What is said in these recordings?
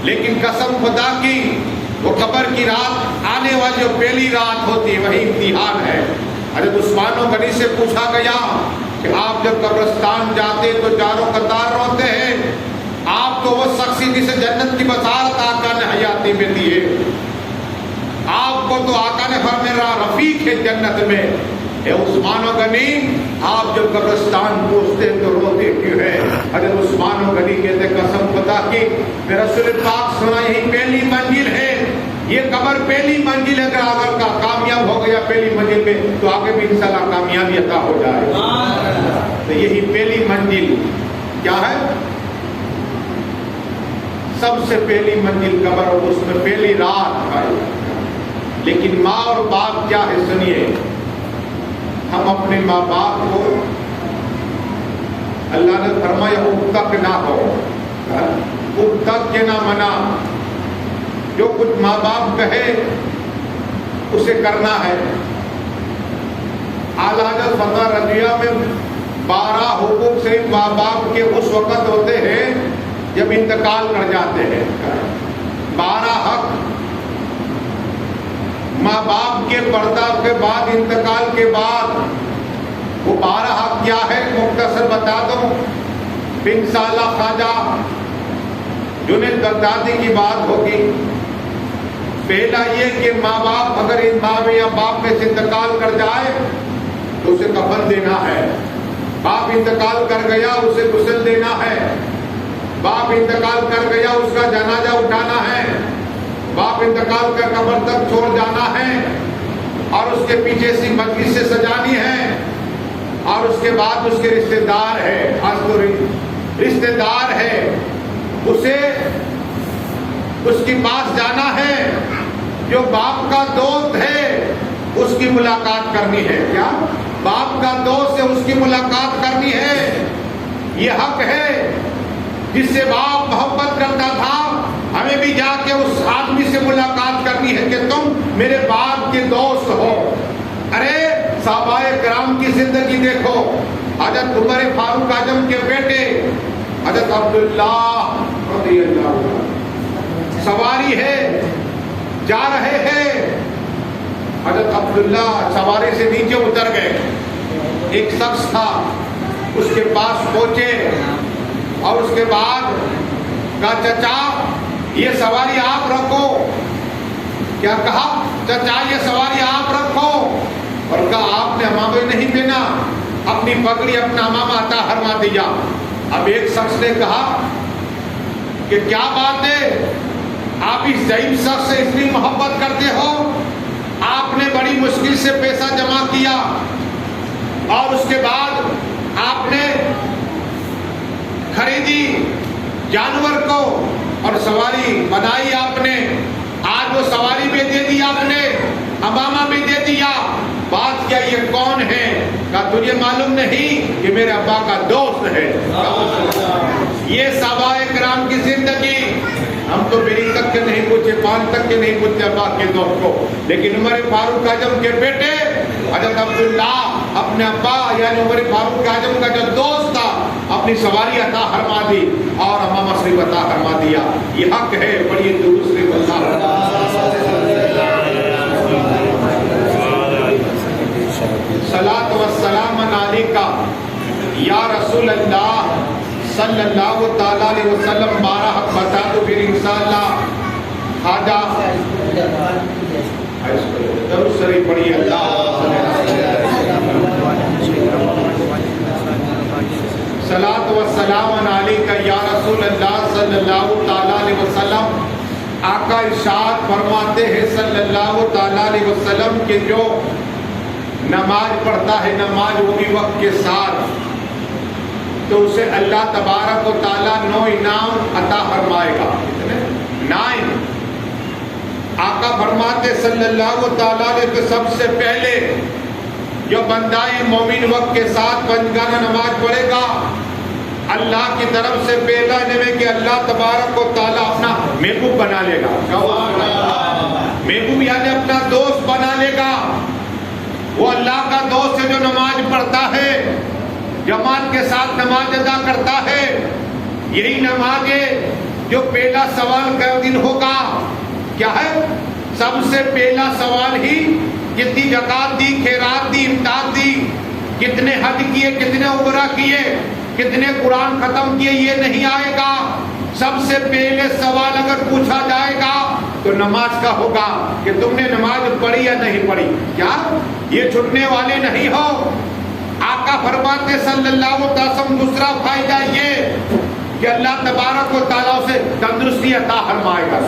لیکن قسم خدا کی وہ قبر کی رات آنے والی جو پہلی رات ہوتی ہے وہی امتحان ہے۔ حضرت عثمان غنی سے پوچھا گیا کہ آپ جب قبرستان جاتے تو چاروں قطار روتے ہیں، آپ تو وہ شخص جسے جنت کی بشارت آقا نے حیاتی میں دی ہے، آپ کو تو آقا نے فرمایا میرا رفیق ہے جنت میں۔ اے عثمان غنی آپ جب قبرستان پہنچتے تو روتے کیوں ہے؟ حضرت عثمان غنی کہتے قسم خدا کی میں رسول پاک سنا یہی پہلی منزل ہے، یہ قبر پہلی منزل ہے، اگر کا کامیاب ہو گیا پہلی منزل میں تو آگے بھی انشاءاللہ کامیابی عطا ہو جائے۔ تو یہی پہلی منزل کیا ہے؟ سب سے پہلی منزل قبر، اور اس میں پہلی رات ہے۔ لیکن ماں اور باپ کیا ہے سنیے، ہم اپنے ماں باپ کو اللہ نے فرمایا اب تک نہ ہو، اب تک کے نہ منا، جو کچھ ماں باپ کہے اسے کرنا ہے۔ اعلیٰ حضرت فتح رضویہ میں 12 حقوق سے ماں باپ کے اس وقت ہوتے ہیں جب انتقال کر جاتے ہیں۔ 12 حق ماں باپ کے پردہ کے بعد، انتقال کے بعد، وہ 12 حق کیا ہے مختصر بتا دوں، انشاءاللہ خواجہ جنید بغدادی کی بات ہوگی۔ پہلا یہ کہ ماں باپ اگر ان ماں یا باپ میں سے انتقال کر جائے تو اسے کفن دینا ہے، باپ انتقال کر گیا اسے غسل دینا ہے، باپ انتقال کر گیا اس کا جنازہ اٹھانا ہے، باپ انتقال کر قبر تک چھوڑ جانا ہے، اور اس کے پیچھے سی مجلس سے سجانی ہے، اور اس کے بعد اس کے رشتہ دار ہے، رشتہ دار ہے، اسے اس کے پاس جانا ہے، جو باپ کا دوست ہے اس کی ملاقات کرنی ہے۔ کیا باپ کا دوست سے اس کی ملاقات کرنی ہے، یہ حق ہے۔ جس سے باپ محبت کرتا تھا ہمیں بھی جا کے اس آدمی سے ملاقات کرنی ہے کہ تم میرے باپ کے دوست ہو۔ ارے صحابہ کرام کی زندگی دیکھو، حضرت عمر فاروق اعظم کے بیٹے حضرت عبداللہ رضی اللہ عنہ سواری ہے، جا رہے ہیں، حضرت عبداللہ سواری سے نیچے اتر گئے، ایک شخص تھا اس کے پاس پہنچے اور اس کے بعد کہا چچا یہ سواری آپ رکھو۔ کیا کہا؟ چچا یہ سواری آپ رکھو، اور کہا آپ نے امامہ نہیں پہنا، اپنی پگڑی اپنا امامہ عطا فرما دیا۔ اب ایک شخص نے کہا کہ کیا بات ہے، آپ اس ضعیف شخص سے اتنی محبت کرتے ہو، آپ نے بڑی مشکل سے پیسہ جمع کیا اور اس کے بعد آپ نے خریدی جانور کو اور سواری بنائی، آپ نے آج وہ سواری بھی دے دی، آپ نے امامہ بھی دے دیا، بات کیا یہ کون ہے؟ کہا تجھے معلوم نہیں کہ میرے ابا کا دوست ہے۔ یہ صحابہ کرام کی زندگی، ہم تو میری تک کے نہیں پوچھے، 5 تک کے نہیں پوچھے ابا کے دوست کو، لیکن عمر فاروق اعظم کے بیٹے حضرت عبداللہ اپنے ابا یعنی عمر فاروق اعظم کا جو دوست تھا اپنی سواری عطا فرما دی اور امامہ شریف عطا فرما دیا۔ یہ حق ہے، پڑھیے درود شریف صلاۃ و سلام علیکہ یا رسول اللہ صلی اللہ تعالیٰ علیہ وسلم۔ 12 حق بتا دو پھر انشاءاللہ خواجہ درود شریف پڑھیے۔ صلاۃ و سلام علیکہ یا رسول اللہ صلی اللہ تعالیٰ علیہ وسلم۔ آقا ارشاد فرماتے ہیں صلی اللہ تعالیٰ علیہ وسلم کہ جو نماز پڑھتا ہے نماز وہ بھی وقت کے ساتھ تو اسے اللہ تبارک و تعالیٰ 9 انعام عطا فرمائے گا۔ 9 آقا فرماتے صلی اللہ تعالیٰ علیہ وسلم سب سے پہلے جو بندہ مومن وقت کے ساتھ پنجگانہ نماز پڑھے گا اللہ کی طرف سے پہلا نعمت کہ اللہ تبارک و تعالیٰ اپنا محبوب بنا لے گا۔ محبوب یعنی اپنا دوست بنا لے گا۔ وہ اللہ کا دوست ہے جو نماز پڑھتا ہے، جماعت کے ساتھ نماز ادا کرتا ہے۔ یہی نماز ہے جو پہلا سوال کا دن ہوگا کیا ہے؟ سب سے پہلا سوال ہی کتنی زکات دی، خیرات دی، امداد دی، کتنے حج کیے، کتنے عمرہ کیے، کتنے قرآن ختم کیے، یہ نہیں آئے گا۔ سب سے پہلے سوال اگر پوچھا جائے گا تو نماز کا ہوگا کہ تم نے نماز پڑھی یا نہیں پڑھی۔ کیا یہ چھٹنے والے نہیں ہو؟ آقا فرماتے صلی اللہ علیہ وسلم دوسرا فائدہ یہ کہ اللہ تبارک و تعالیٰ سے تندرستی عطا فرمائے گا،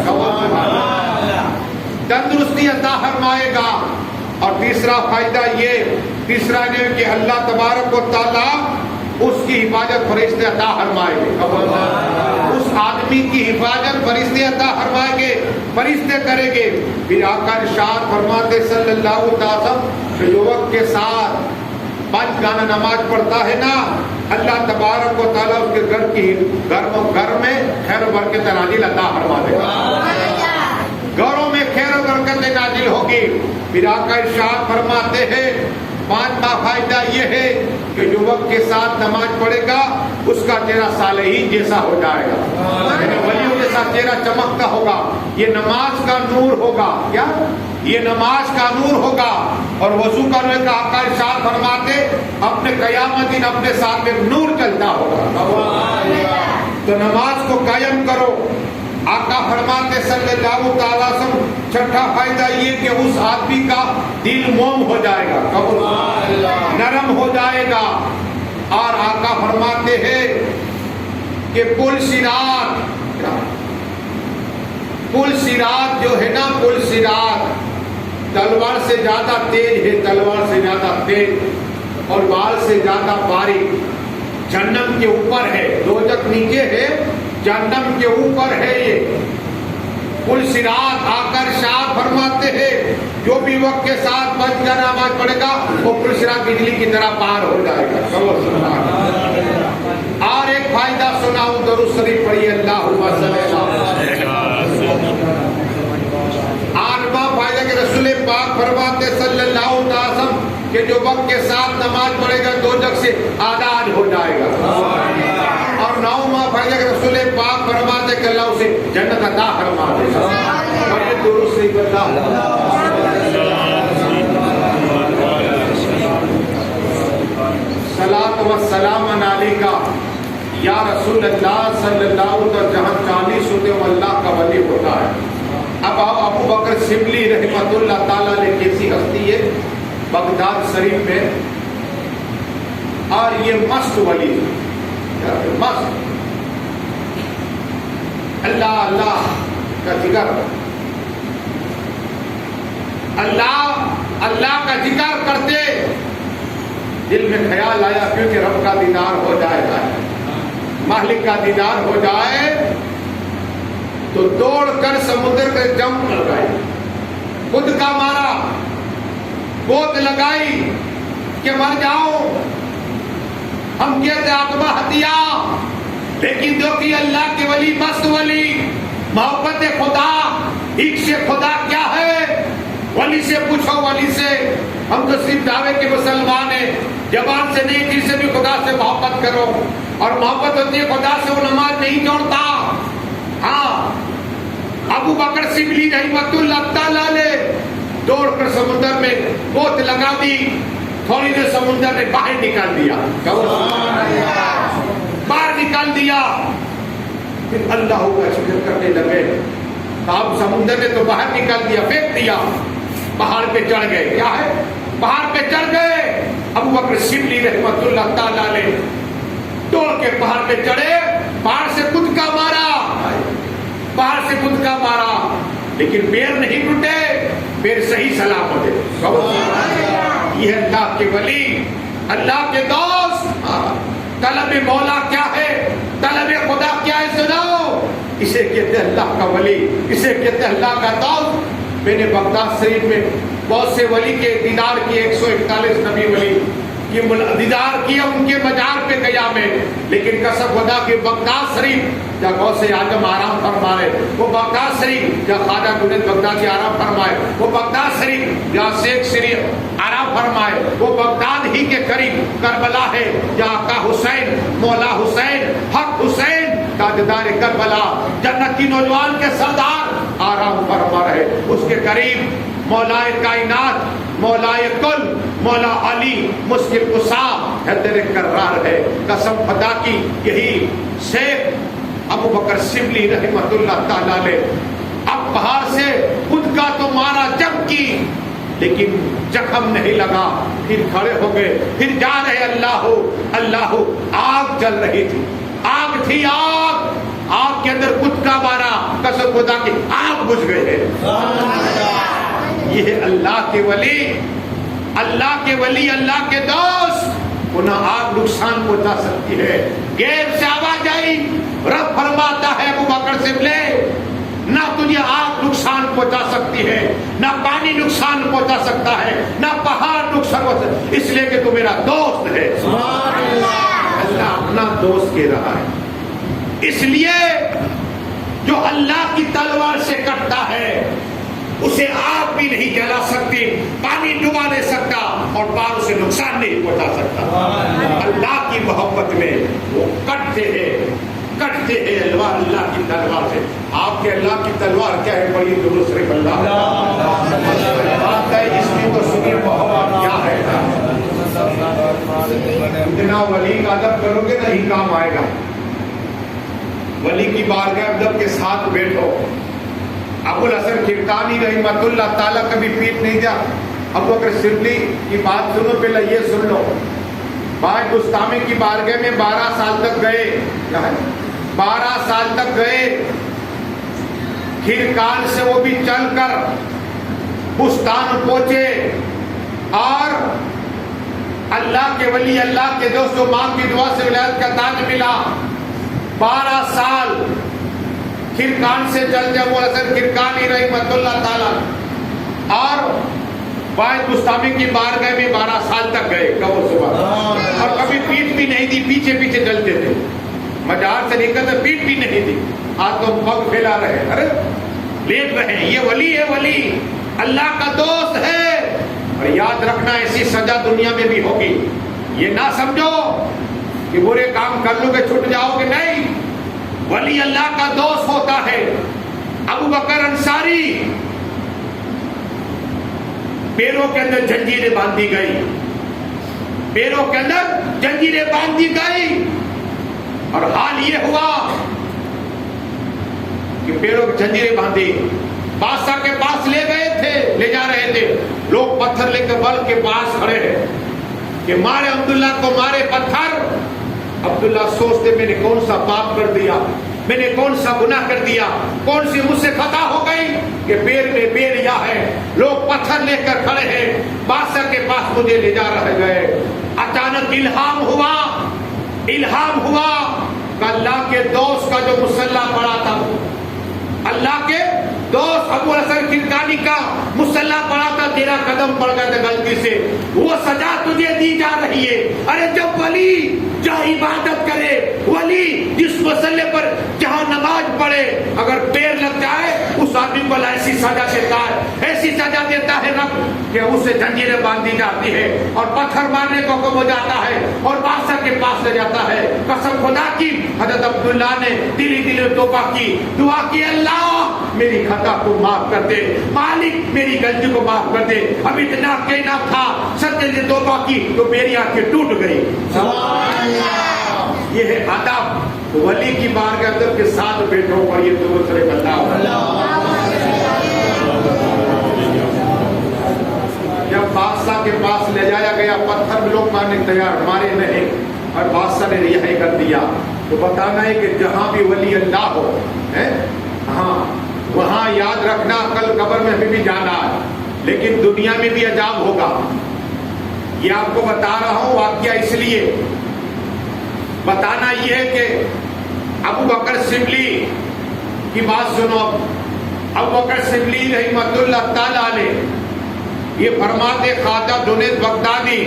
تندرستی عطا فرمائے گا۔ اور تیسرا فائدہ تیسرا یہ کہ اللہ تبارک و تعالیٰ اس کی حفاظت فرشتے عطا فرمائیں گے، اس آدمی کی حفاظت فرشتے عطا فرمائیں گے، فرشتے کریں گے۔ پھر آقا ارشاد فرماتے صلی اللہ علیہ وسلم کہ جو وقت کے ساتھ 5 گانا نماز پڑھتا ہے نا، اللہ تبارک و تعالیٰ اس کے گھر میں خیر و برکت نازل عطا فرما دے گا، گھروں میں خیر و برکت نازل ہوگی۔ پھر آقا ارشاد فرماتے ہیں 5واں فائدہ یہ ہے کہ جو وقت کے ساتھ نماز پڑھے گا اس کا چہرہ صالحین جیسا ہو جائے گا، یعنی ولیوں جیسا چہرہ چمکتا ہوگا۔ یہ نماز کا نور ہوگا۔ کیا؟ یہ نماز کا نور ہوگا۔ اور وضو کرنے کا آقا ارشاد فرماتے اپنے قیامت دن اپنے ساتھ میں نور چلتا ہوگا۔ تو نماز کو قائم کرو۔ آقا فرماتے صلی اللہ علیہ وسلم 6واں فائدہ یہ کہ اس آدمی کا دل موم ہو جائے گا، نرم ہو جائے گا۔ اور آقا فرماتے ہیں کہ پل صراط جو ہے نا، پل صراط تلوار سے زیادہ تیز ہے، تلوار سے زیادہ تیز اور بال سے زیادہ باریک، جہنم کے اوپر ہے، دوزخ نیچے ہے، جہنم کے اوپر ہے۔ یہ پل صراط آقا ارشاد فرماتے ہیں جو بھی وقت کے ساتھ 5 گانا نماز پڑھے گا وہ پل صراط بجلی کی طرح پار ہو جائے گا۔ اور ایک فائدہ سناؤں، درود شریف پڑھیے اللہم صلی اللہ۔ 8واں فائدہ کہ رسول پاک فرماتے صلی اللہ علیہ وسلم کہ جو وقت کے ساتھ نماز پڑھے گا دوزخ سے آزاد ہو جائے گا۔ اور 9واں فائدہ کہ رسول پاک فرماتے کہ اللہ اسے جنت عطا فرما دے گا۔ اور یہ درود شریف صلاۃ و سلام علیک یا رسول اللہ صلی اللہ علیہ وسلم، جہاں 40 ہوتے وہ اللہ کا ولی ہوتا ہے۔ اب ابو بکر شبلی رحمۃ اللہ تعالیٰ نے کیسی ہستی ہے بغداد شریف میں، اور یہ مست ولی مست اللہ اللہ کا ذکر، اللہ کا ذکر کرتے دل میں خیال آیا کیونکہ رب کا دیدار ہو جائے گا، مالک کا دیدار ہو جائے تو دوڑ کر سمندر کے جمپ لگائی، خود کا مارا، گود لگائی کہ مر جاؤ۔ ہم کہتے آتما ہتیا، لیکن جو کہ اللہ کے ولی مست ولی، محبت خدا، عشق خدا کیا ہے؟ ولی سے پوچھو، ولی سے۔ ہم تو صرف دعوے کے مسلمان ہیں، زبان سے نہیں، دل سے بھی خدا سے محبت کرو، اور محبت ہوتی ہے خدا سے، وہ نماز نہیں چھوڑتا۔ ہاں، ابو بکر شبلی رحمۃ اللہ تعالیٰ نے دوڑ کر سمندر میں گود لگا دی، تھوڑی دیر سمندر نے باہر نکال دیا، باہر نکال دیا، پھر اللہ کا شکر کرنے لگے۔ اب سمندر نے تو باہر نکال دیا، پھینک دیا، پہاڑ پہ چڑھ گئے۔ کیا ہے؟ پہاڑ پہ چڑھ گئے۔ ابو بکر شبلی رحمۃ اللہ تعالیٰ نے دوڑ کے پہاڑ پہ چڑھے، پہاڑ سے کود کا مارا، پہاڑ سے کود کا مارا، لیکن پیر نہیں ٹوٹے، پیر صحیح سلامت ہے۔ یہ اللہ کے ولی، اللہ کے دوست۔ طلب مولا کیا ہے؟ طلب خدا کیا ہے؟ سناؤ، اسے کہتے ہیں اللہ کا ولی، اسے کہتے ہیں اللہ کا دوست۔ میں نے بغداد شریف میں بہت سے ولی کے دیدار کیے، 141 نبی ولی کی دیدار کیا، ان کے مزار پہ گیا میں، لیکن قسم خدا کہ بغداد شریف جہاں غوث اعظم آرام فرمائے، وہ بغداد شریف جہاں خواجہ جنید بغدادی آرام فرمائے، وہ بغداد شریف جہاں شیخ شریف آرام فرمائے، وہ بغداد ہی کے قریب کربلا ہے جہاں کا حسین، مولا حسین، حق حسین تاجدار کربلا، جنت کی نوجوان کے سردار آرام فرما رہے، اس کے قریب مولائے کائنات، مولائے کل، مولا علی مشکل کشا حیدر کرار ہے۔ قسم خدا کی یہی شیخ ابو بکر شبلی رحمۃ اللہ تعالی علیہ اب پہاڑ سے خود کا تو مارا جم کی لیکن زخم نہیں لگا، پھر کھڑے ہو گئے، پھر جا رہے اللہ اللہ، آگ جل رہی تھی، آگ تھی، آگ کے اندر خود کا مارا، قسم خدا کی آگ بجھ گئے۔ یہ ہے اللہ کے ولی، اللہ کے ولی، اللہ کے دوست، انہیں آگ نقصان پہنچا سکتی ہے۔ غیب سے آواز آئی، رب فرماتا ہے ابو بکر سے لے، نہ تجھے آگ نقصان پہنچا سکتی ہے، نہ پانی نقصان پہنچا سکتا ہے، نہ پہاڑ نقصان پہنچا سکتا ہے، اس لیے کہ تو میرا دوست ہے۔ اللہ اپنا دوست کہہ رہا ہے، اس لیے جو اللہ کی تلوار سے کٹتا ہے اسے آگ بھی نہیں جلا سکتی، پانی ڈبا نہیں سکتا اور پار اسے نقصان نہیں پہنچا سکتا۔ اللہ کی محبت میں وہ کٹتے ہیں اللہ کی تلوار سے۔ آپ کے اللہ کی تلوار کیا ہے؟ بڑی درست شریف اللہ بات ہے، اس میں تو سنی محبت کیا ہے۔ اتنا ولی کا ادب کرو گے نہیں کام آئے گا۔ ولی کی بارگاہ ادب کے ساتھ بیٹھو۔ ابو الحسن کفتانی رحمۃ اللہ تعالیٰ کبھی پیٹ نہیں دیا۔ ابو بکر شبلی کی بات سنو، پہلے یہ سن لو۔ بھائی بستامی کی بارگاہ میں 12 سال تک گئے، 12 سال تک گئے، کھرکان سے وہ بھی چل کر بستان پہنچے اور اللہ کے ولی، اللہ کے دوست، ماں کی دعا سے ولایت کا تاج ملا۔ 12 سال کھرکان سے چل جب وہ حسن کھرکانی رحمۃ اللہ تعالی اور باعث مستامی کی بارگاہ میں 12 سال تک گئے قبر صبح، اور کبھی پیٹھ بھی نہیں دی، پیچھے پیچھے چلتے تھے، مزار سے نکلتے پیٹھ بھی نہیں دی، آج تو پگ پھیلا رہے، ارے لیٹ رہے ہیں۔ یہ ولی ہے، ولی اللہ کا دوست ہے۔ اور یاد رکھنا ایسی سزا دنیا میں بھی ہوگی، یہ نہ سمجھو کہ برے کام کر لو گے چھٹ جاؤ گے، نہیں، ولی اللہ کا دوست ہوتا ہے۔ ابو بکر انصاری پیروں کے اندر جنجیریں باندھی گئی، پیروں کے اندر جنجیریں باندھی گئی، اور حال یہ ہوا کہ پیروں کی جنجیریں باندھی، بادشاہ کے پاس لے گئے تھے، لے جا رہے تھے، لوگ پتھر لے کر بل کے پاس کھڑے ہیں کہ مارے عبداللہ کو، مارے پتھر۔ عبداللہ سوچتے میں نے کون سا پاپ کر دیا، میں نے کون سا گناہ کر دیا، کون سی مجھ سے خطا ہو گئی کہ پیر میں بے ریا ہے، لوگ پتھر لے کر کھڑے ہیں، بادشاہ کے پاس مجھے لے جا رہے گئے۔ اچانک الہام ہوا کہ اللہ کے دوست کا جو مسلح پڑا تھا، اللہ کے دوست ابو الحسن کھرکانی کا مسلح پڑا تھا، تیرا قدم پڑ گیا تھا غلطی سے، وہ سزا تجھے دی جا رہی ہے۔ ارے جب ولی جہاں عبادت کرے، ولی جس مسلح پر جہاں نماز پڑھے، اگر پیر لگ جائے اس آدمی کو ایسی سزا دیتا ہے، ایسی سزا دیتا ہے رب کہ اسے جنجیریں باندھی جاتی ہے اور پتھر مارنے کو حکم ہو جاتا ہے اور بادشاہ کے پاس لے جاتا ہے۔ قسم خدا کی حضرت عبداللہ نے دلی توبہ کی، دعا کی، اللہ میری خطا کو معاف کر دے، مالک میری غلطی کو معاف کر دے۔ اب اتنا کہنا تھا، سچے سے توبہ کی تو میری آنکھیں ٹوٹ گئی۔ یہ ہے ادب، ولی کی بارگاہ ادب کے ساتھ بیٹھو اور یہ درود شریف اللہ۔ جب بادشاہ کے پاس لے جایا گیا، پتھر لوگ مارنے تیار، مارے نہیں، اور بادشاہ نے رہائی کر دیا۔ تو بتانا ہے کہ جہاں بھی ولی اللہ ہو، ہاں وہاں یاد رکھنا کل قبر میں ہمیں بھی جانا ہے، لیکن دنیا میں بھی عذاب ہوگا۔ یہ آپ کو بتا رہا ہوں واقعہ اس لیے بتانا یہ ہے کہ ابو بکر شبلی کی بات سنو۔ ابو بکر شبلی رحمۃ اللہ تعالی علیہ یہ فرماتے، خواجہ جنید بغدادی،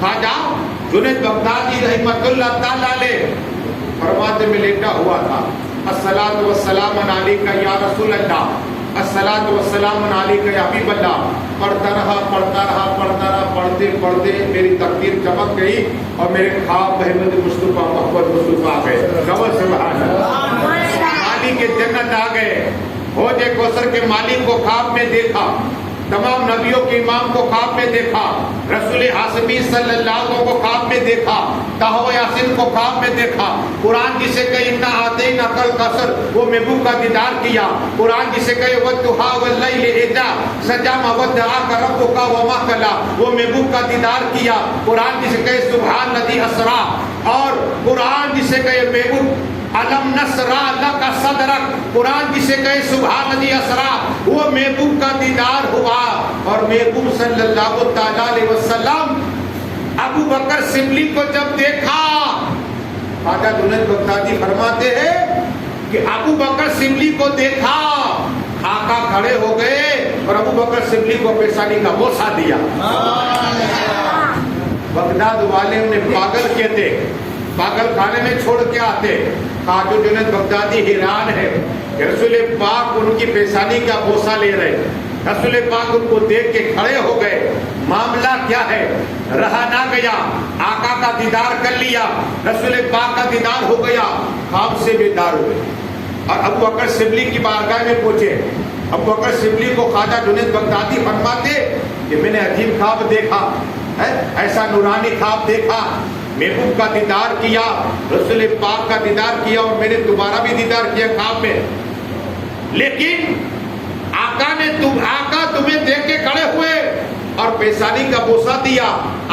خواجہ جنید بغدادی رحمۃ اللہ تعالی علیہ فرماتے، میں لیٹا ہوا تھا، الصلاۃ والسلام علیک یا رسول اللہ، الصلاۃ والسلام علیک یا حبیب اللہ، پڑھتا رہا، پڑھتے میری تقدیر چمک گئی اور میرے خواب محمد مصطفیٰ محمد مصطفیٰ آ گئے۔ سبحان اللہ۔ کوثر کے مالک کو خواب میں دیکھا، تمام نبیوں کے امام کو خواب میں دیکھا، رسول ہاشمی صلی اللہ علیہ وسلم کو خواب میں دیکھا، طٰہٰ و یاسین کو خواب میں دیکھا، قرآن جسے کہے اِنَّا أَعْطَيْنَاكَ الْكَوْثَرَ وہ محبوب کا دیدار کیا، قرآن جسے کہے وَالضُّحَىٰ وَاللَّيْلِ إِذَا سَجَىٰ مَا وَدَّعَكَ رَبُّكَ وَمَا قَلَىٰ وہ محبوب کا دیدار کیا، قرآن جسے کہے سبحان الذی اسریٰ اور قرآن جسے کہے محبوب الم نشرح لک صدرک قرآن جسے کہے سبحان الذی اسریٰ وہ محبوب کا دیدار ہوا۔ اور محبوب صلی اللہ تعالیٰ علیہ وسلم ابو بکر صدیق کو جب دیکھا، خواجہ جنید بغدادی فرماتے ہیں کہ ابو بکر صدیق کو دیکھا، آقا کھڑے ہو گئے اور ابو بکر صدیق کو پیشانی کا بوسہ دیا۔ بغداد والے انہیں پاگل کہتے، پاگل خانے میں چھوڑ کے آتے۔ خواجہ جنید بغدادی حیران ہے کہ رسول پاک ان کی پیشانی کا بوسہ لے رہے، رسول پاک ان کو دیکھ کے کھڑے ہو گئے، معاملہ کیا ہے؟ رہا نہ گیا، آقا کا دیدار کر لیا، رسول پاک کا دیدار ہو گیا، خواب سے بیدار ہوئے اور ابو بکر صدیق کی بارگاہ میں پہنچے۔ ابو بکر صدیق کو خواجہ جنید بغدادی فرماتے کہ میں نے عجیب خواب دیکھا ہے، ایسا نورانی خواب دیکھا، محبوب کا دیدار کیا، رسول پاک کا دیدار کیا اور میں نے دوبارہ بھی دیدار کیا خواب میں، لیکن آقا تمہیں دیکھ کے کھڑے ہوئے اور پیشانی کا بوسہ دیا،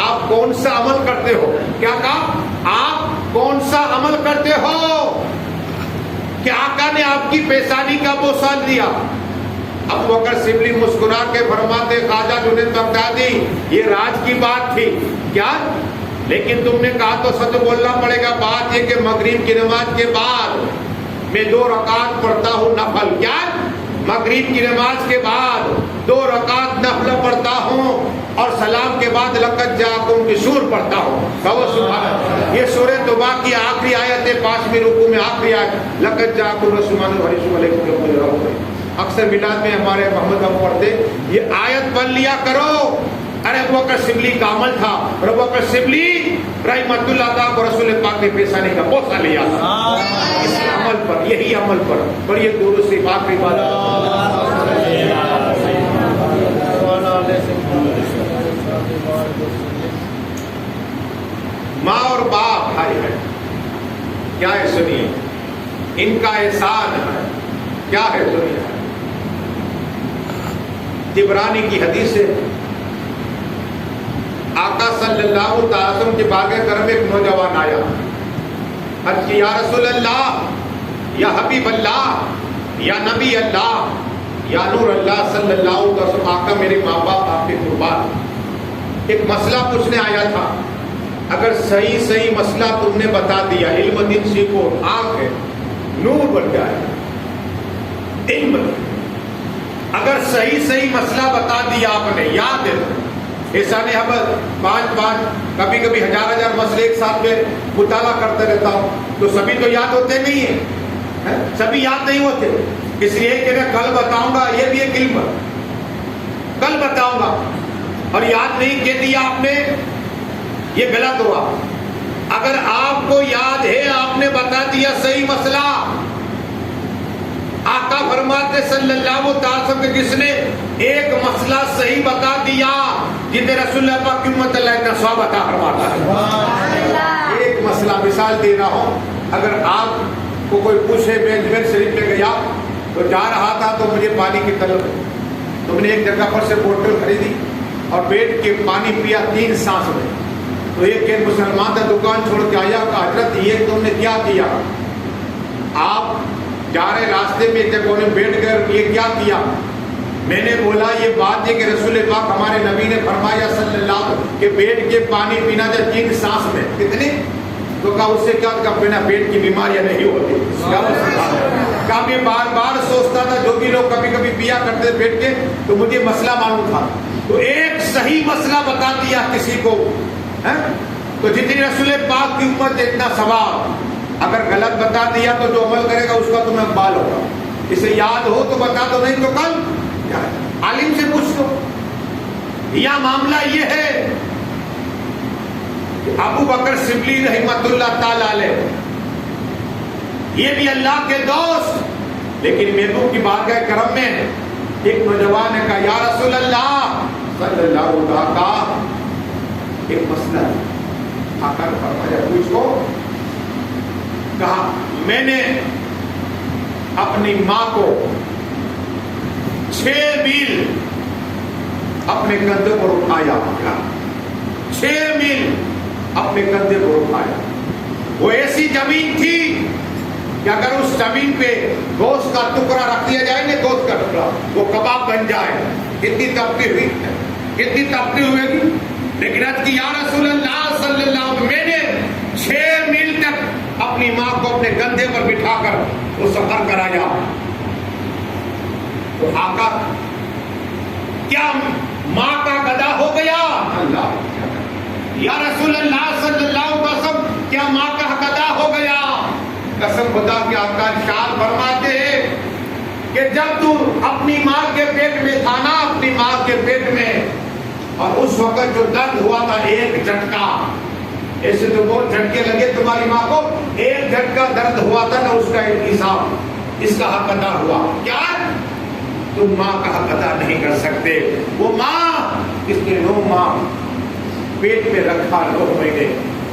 آپ کون سا عمل کرتے ہو؟ کیا کہا؟ آپ کون سا عمل کرتے ہو کہ آقا نے آپ کی پیشانی کا بوسہ دیا؟ ابو بکر صدیق مسکرا کے فرماتے خواجہ جنید بغدادی یہ راز کی بات تھی کیا؟ لیکن تم نے کہا تو سچ بولنا پڑے گا۔ بات یہ کہ مغرب کی نماز کے بعد میں 2 رکعت پڑھتا ہوں نفل، کیا؟ مغرب کی نماز کے بعد 2 رکعت نفل پڑھتا ہوں اور سلام کے بعد لقد جاءکم کی سور پڑھتا ہوں۔ کہو سبحان اللہ۔ یہ سورہ توبہ کی آخری آیت ہے، 5ویں رکوع میں آخری آیت، لقد جاءکم رسول علیکم۔ اکثر میلاد میں ہمارے محمد ہم پڑھتے یہ آیت پڑھ لیا کرو۔ ارے ابو بکر صدیق کا عمل تھا، اور ابو بکر صدیق رحمۃ اللہ تعالیٰ کو رسول پاک نے پیشانی کا بوسہ لیا اس عمل پر، یہی عمل پر۔ اور یہ درود سے آخری بات، ماں اور باپ بھائی ہے، کیا ہے سنیے ان کا احسان ہے، کیا ہے سنیے۔ طبرانی کی حدیث ہے، آقا صلی اللہ تعالی وسلم کے باغ کرم ایک نوجوان آیا، عرض کی یا رسول اللہ، یا حبیب اللہ، یا نبی اللہ، یا نور اللہ صلی اللہ علیہ وسلم، آقا میرے ماں باپ آپ کے قربان، ایک مسئلہ پوچھنے آیا تھا، اگر صحیح مسئلہ تم نے بتا دیا، علم دین سیکھو، آنکھ ہے نور بن جائے، علم اگر صحیح مسئلہ بتا دیا آپ نے، یاد ہے احسان احمد 5 کبھی 1000 مسئلے ایک ساتھ میں مطالعہ کرتے رہتا ہوں، تو سبھی تو یاد ہوتے نہیں ہیں، سبھی یاد نہیں ہوتے، اس لیے کہ میں کل بتاؤں گا، یہ بھی ایک علم ہے، کل بتاؤں گا اور یاد نہیں کہہ دیا آپ نے، یہ غلط ہوا۔ اگر آپ کو یاد ہے، آپ نے بتا دیا صحیح مسئلہ، آقا فرماتے صلی اللہ علیہ وسلم کہ جس نے ایک مسئلہ صحیح بتا دیا، جتنے رسول اللہ پاک کی امت اللہ اتنا ثواب عطا فرماتا ہے۔ ایک مسئلہ مثال دے رہا ہوں، اگر آپ کو کوئی پوچھے میں اجمیر شریف میں گیا تو جا رہا تھا تو مجھے پانی کی طلب، تو میں نے ایک جگہ پر سے بوتل خریدی اور بیٹھ کے پانی پیا 3 سانس میں، تو ایک مسلمان تھا دکان چھوڑ کے آیا کہ حضرت یہ تم نے کیا کیا؟ آپ جا رہے راستے میں جب انہیں بیٹھ کر یہ کیا کیا؟ میں نے بولا یہ بات ہے کہ رسول پاک ہمارے نبی نے فرمایا صلی اللہ علیہ وسلم کہ بیٹھ کے پانی پینا جب 3 سانس میں، کتنی؟ تو کہا اس سے کیا بنا پیٹ کی بیماریاں نہیں ہوتی۔ کہا میں بار بار سوچتا تھا، جو بھی لوگ کبھی پیا کرتے بیٹھ کے، تو مجھے مسئلہ معلوم تھا، تو ایک صحیح مسئلہ بتا دیا کسی کو، تو جتنی رسول پاک کی امت اتنا ثواب۔ اگر غلط بتا دیا تو جو عمل کرے گا اس کا تمہیں بال ہوگا، اسے یاد ہو تو بتا دو، نہیں تو کل عالم سے پوچھ دو۔ یا معاملہ یہ ہے کہ ابو بکر صدیق رحمۃ اللہ تعالی علیہ، یہ بھی اللہ کے دوست، لیکن محبوب کی بارگاہ کرم میں ایک نوجوان نے کہا یا رسول اللہ صلی اللہ علیہ وسلم کا ایک مسئلہ ہے. آقا نے فرمایا پوچھ کو. کہا میں نے اپنی ماں کو 6 میل اپنے کندھے پر اٹھایا. 6 میل اپنے کندھے پر اٹھایا. وہ ایسی زمین تھی کہ اگر اس زمین پہ گوشت کا ٹکڑا رکھ دیا جائے نا, گوشت کا ٹکڑا, وہ کباب بن جائے. کتنی تپتی ہوئی, کتنی تپتی ہوئے گی. لیکن عرض کی یا رسول اللہ صلی اللہ علیہ وسلم میں نے 6 میل تک اپنی ماں کو اپنے کندھے پر بٹھا کر وہ سفر کرایا. تو آقا کیا ماں کا گدا ہو گیا؟ اللہ یا رسول اللہ صلی اللہ علیہ وسلم کیا ماں کا گدا ہو گیا؟ قسم خدا کے آقا ارشاد فرماتے ہیں کہ جب تو اپنی ماں کے پیٹ میں تھا نا, اپنی ماں کے پیٹ میں, اور اس وقت جو درد ہوا تھا ایک جھٹکا, ایسے تو بہت جھٹکے لگے تمہاری ماں کو, ایک جھٹکا درد ہوا تھا نا, اس کا ایک حساب, اس کا حق ادا ہوا. کیا تم ماں کا حق ادا نہیں کر سکتے؟ وہ ماں اس نے 9 ماہ پیٹ میں رکھا, 9 مہینے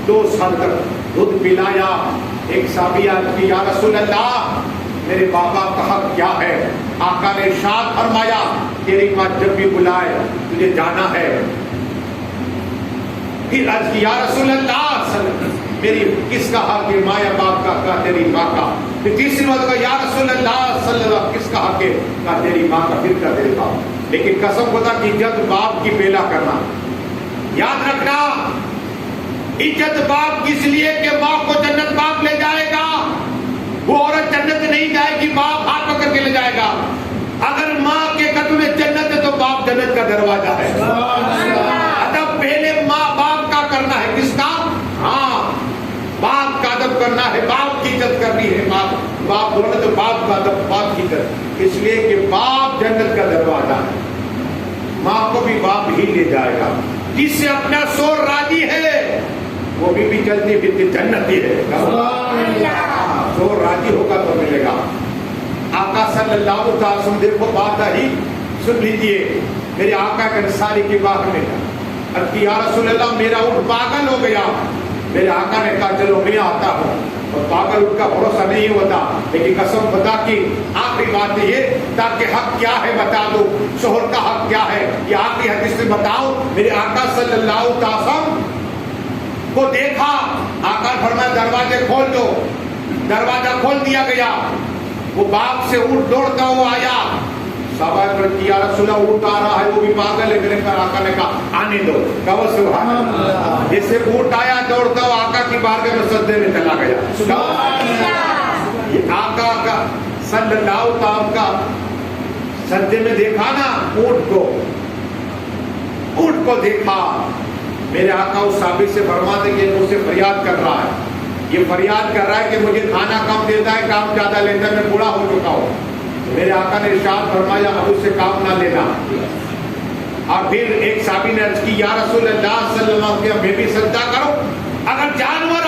2 سال تک دودھ پلایا. ایک صحابیہ کی یا رسول اللہ میرے باپ کا حق کیا ہے؟ آقا نے ارشاد فرمایا تیری ماں جب بھی بلائے تجھے جانا ہے. پھر عرض کی یا رسول اللہ میری کس کا حق ہے؟ ماں یا باپ کا؟ کہا تیری ماں کا. پھر تیسری بات کہا یا رسول اللہ صلی اللہ علیہ وسلم کس کا حق ہے؟ کہا تیری ماں کا. پھر کہا تیرے باپ. لیکن قسم خدا کی عزت باپ کی پہلا کرنا. یاد رکھنا عزت باپ کس لیے کہ ماں کو جنت باپ لے جائے گا. وہ عورت جنت نہیں جائے گی, باپ ہاتھ پکڑ کے لے جائے گا. اگر ماں کے قدم میں جنت ہے تو باپ جنت کا دروازہ ہے. ادب پہلے ماں باپ کا کرنا ہے. کس کا؟ ہاں باپ کا ادب کرنا ہے, باپ کی عزت کرنی ہے. باپ بولے تو باپ کا ادب, باپ کی عزت, اس لیے کہ باپ جنت کا دروازہ ہے. ماں کو بھی باپ ہی لے جائے گا. جس سے اپنا سور راضی ہے وہ بھی چلتی پھرتی جنتی ہے. سور راضی ہوگا تو ملے گا. آقا صلی اللہ علیہ وسلم دیکھو بات آئی, سن لیجئے. میرے آقا کے انصاری کی بات میں یا رسول اللہ میرا اونٹ پاگل ہو گیا. میرے آقا نے کہا چلو میں آتا ہوں. اور پاگل اونٹ کا بھروسہ نہیں ہوتا, لیکن قسم خدا کی آخری بات یہ تاکہ حق کیا ہے بتا دو, شوہر کا حق کیا ہے یہ آخری حدیث میں بتاؤ. میرے آقا صلی اللہ علیہ وسلم کو دیکھا, آقا نے فرمایا دروازے کھول دو. دروازہ کھول دیا گیا. وہ باغ سے اونٹ دوڑتا ہوا آیا. صحابہ نے کہا یا رسول اللہ اونٹ آ رہا ہے, وہ بھی پاگل ہے. میرے پر آقا نے کہا آنے دو. کہو سبحان اللہ. جیسے اونٹ آیا دوڑتا ہوا آقا کی بارگاہ میں سجدے میں چلا گیا. سبحان اللہ. یہ آقا کا صلی اللہ علیہ وسلم کا سجدے میں دیکھا نا اونٹ کو دیکھا. میرے آقا اس صحابی سے فرماتے کہ مجھ سے فریاد کر رہا ہے, یہ فریاد کر رہا ہے کہ مجھے کھانا کم دیتا ہے, کام زیادہ لیتا ہے, میں بوڑھا ہو چکا ہوں. میرے آقا نے ارشاد فرمایا اب اس سے کام نہ لینا. اور پھر ایک صحابی نے عرض کی یا رسول اللہ صلی اللہ علیہ وسلم میں بھی سجدہ کرو, اگر جانور